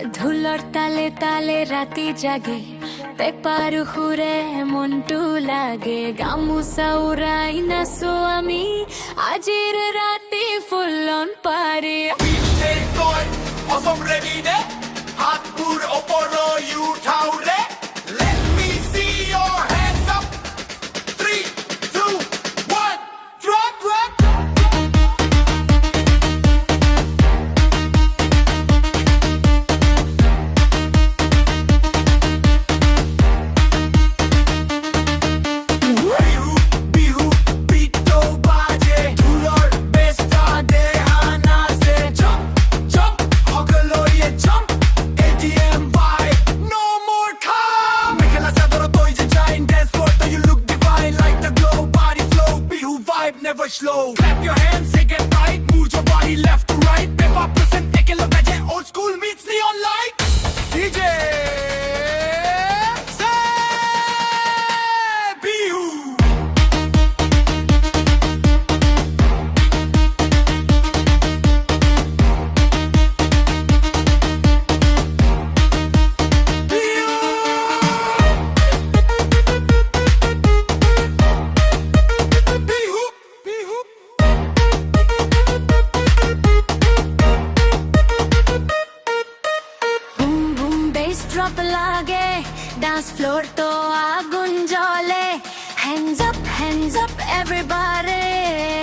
ঢোলৰ তালে তালে ৰাতি জাগে পেপাৰ সুৰে মনটো লাগে গামোচা উৰাই নাচো আমি আজিৰ ৰাতি ফুলন পাৰি হাতবোৰ ওপৰলৈ উঠাও ৰে Let me see your hands up 3, 2, 1 drop Bihu বিটো বাজে ধুলৰ বেস্তা দেহানা সে jump jump সকলোৱে jump ATM vibe no more calm mekhela chador তই যে giant dance floor you look divine like the glow body flow bihu vibe never slow clap your hands say get right move your body left to right pep up present ekelog je old school meets neon light DJ say bihu drop lage dance floor to agun jole hands up everybody